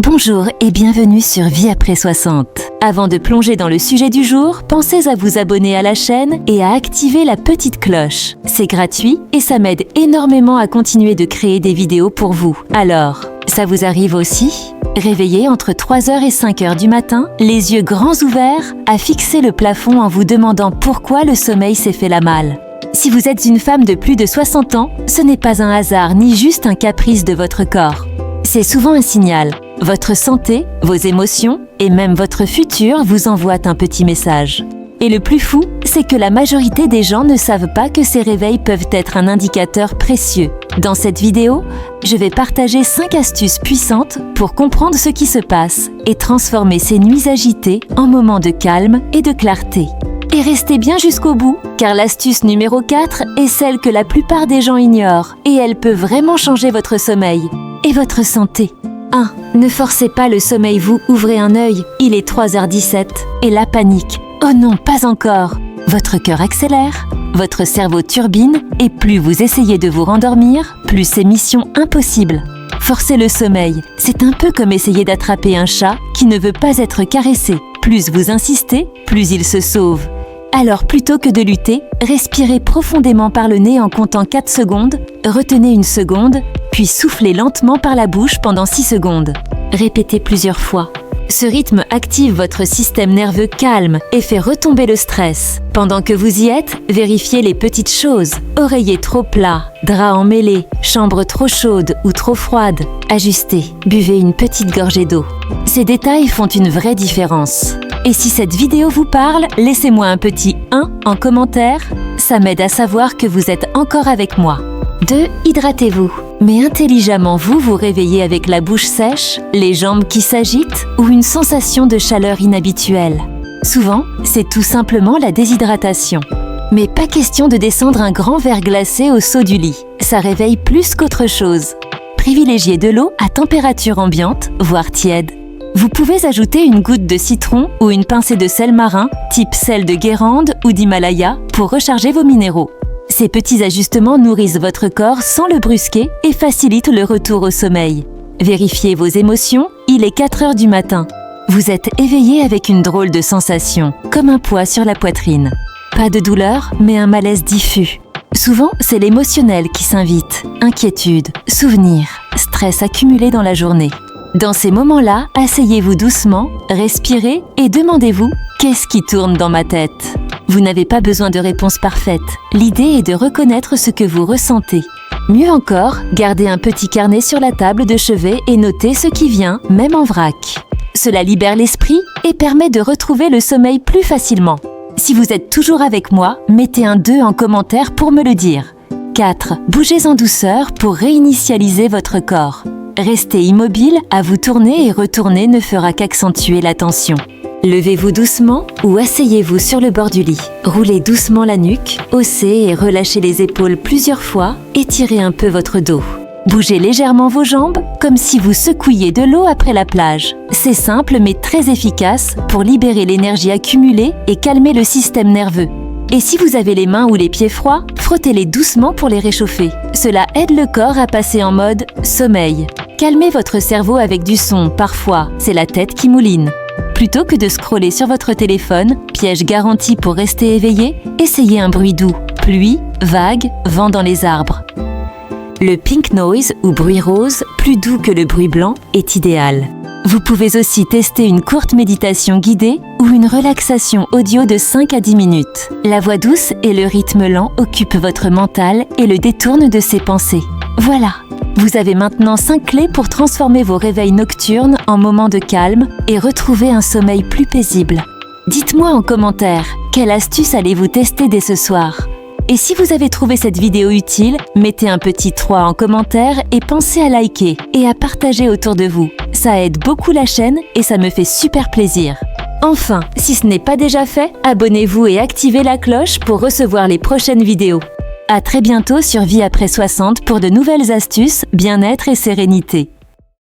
Bonjour et bienvenue sur Vie après 60. Avant de plonger dans le sujet du jour, pensez à vous abonner à la chaîne et à activer la petite cloche. C'est gratuit et ça m'aide énormément à continuer de créer des vidéos pour vous. Alors, ça vous arrive aussi ? Réveillé entre 3h et 5h du matin, les yeux grands ouverts, à fixer le plafond en vous demandant pourquoi le sommeil s'est fait la malle. Si vous êtes une femme de plus de 60 ans, ce n'est pas un hasard ni juste un caprice de votre corps. C'est souvent un signal. Votre santé, vos émotions et même votre futur vous envoient un petit message. Et le plus fou, c'est que la majorité des gens ne savent pas que ces réveils peuvent être un indicateur précieux. Dans cette vidéo, je vais partager 5 astuces puissantes pour comprendre ce qui se passe et transformer ces nuits agitées en moments de calme et de clarté. Et restez bien jusqu'au bout, car l'astuce numéro 4 est celle que la plupart des gens ignorent et elle peut vraiment changer votre sommeil et votre santé. 1. Ne forcez pas le sommeil, vous ouvrez un œil, il est 3h17 et la panique. Oh non, pas encore. Votre cœur accélère, votre cerveau turbine et plus vous essayez de vous rendormir, plus c'est mission impossible. Forcer le sommeil, c'est un peu comme essayer d'attraper un chat qui ne veut pas être caressé. Plus vous insistez, plus il se sauve. Alors plutôt que de lutter, respirez profondément par le nez en comptant 4 secondes, retenez une seconde, puis soufflez lentement par la bouche pendant 6 secondes. Répétez plusieurs fois. Ce rythme active votre système nerveux calme et fait retomber le stress. Pendant que vous y êtes, vérifiez les petites choses. Oreiller trop plat, drap emmêlé, chambre trop chaude ou trop froide. Ajustez, buvez une petite gorgée d'eau. Ces détails font une vraie différence. Et si cette vidéo vous parle, laissez-moi un petit 1 en commentaire. Ça m'aide à savoir que vous êtes encore avec moi. 2. Hydratez-vous. Mais intelligemment, vous réveillez avec la bouche sèche, les jambes qui s'agitent ou une sensation de chaleur inhabituelle. Souvent, c'est tout simplement la déshydratation. Mais pas question de descendre un grand verre glacé au seau du lit. Ça réveille plus qu'autre chose. Privilégiez de l'eau à température ambiante, voire tiède. Vous pouvez ajouter une goutte de citron ou une pincée de sel marin, type sel de Guérande ou d'Himalaya, pour recharger vos minéraux. Ces petits ajustements nourrissent votre corps sans le brusquer et facilitent le retour au sommeil. Vérifiez vos émotions, il est 4h du matin. Vous êtes éveillé avec une drôle de sensation, comme un poids sur la poitrine. Pas de douleur, mais un malaise diffus. Souvent, c'est l'émotionnel qui s'invite. Inquiétude, souvenirs, stress accumulé dans la journée. Dans ces moments-là, asseyez-vous doucement, respirez et demandez-vous « Qu'est-ce qui tourne dans ma tête ?» Vous n'avez pas besoin de réponse parfaite. L'idée est de reconnaître ce que vous ressentez. Mieux encore, gardez un petit carnet sur la table de chevet et notez ce qui vient, même en vrac. Cela libère l'esprit et permet de retrouver le sommeil plus facilement. Si vous êtes toujours avec moi, mettez un 2 en commentaire pour me le dire. 4. Bougez en douceur pour réinitialiser votre corps. Rester immobile, à vous tourner et retourner ne fera qu'accentuer la tension. Levez-vous doucement ou asseyez-vous sur le bord du lit. Roulez doucement la nuque, haussez et relâchez les épaules plusieurs fois, étirez un peu votre dos. Bougez légèrement vos jambes, comme si vous secouiez de l'eau après la plage. C'est simple mais très efficace pour libérer l'énergie accumulée et calmer le système nerveux. Et si vous avez les mains ou les pieds froids, frottez-les doucement pour les réchauffer. Cela aide le corps à passer en mode sommeil. Calmez votre cerveau avec du son, parfois, c'est la tête qui mouline. Plutôt que de scroller sur votre téléphone, piège garanti pour rester éveillé, essayez un bruit doux, pluie, vague, vent dans les arbres. Le pink noise ou bruit rose, plus doux que le bruit blanc, est idéal. Vous pouvez aussi tester une courte méditation guidée ou une relaxation audio de 5 à 10 minutes. La voix douce et le rythme lent occupent votre mental et le détournent de ses pensées. Voilà! Vous avez maintenant 5 clés pour transformer vos réveils nocturnes en moments de calme et retrouver un sommeil plus paisible. Dites-moi en commentaire, quelle astuce allez-vous tester dès ce soir? Et si vous avez trouvé cette vidéo utile, mettez un petit 3 en commentaire et pensez à liker et à partager autour de vous. Ça aide beaucoup la chaîne et ça me fait super plaisir. Enfin, si ce n'est pas déjà fait, abonnez-vous et activez la cloche pour recevoir les prochaines vidéos. À très bientôt sur Vie après 60 pour de nouvelles astuces, bien-être et sérénité.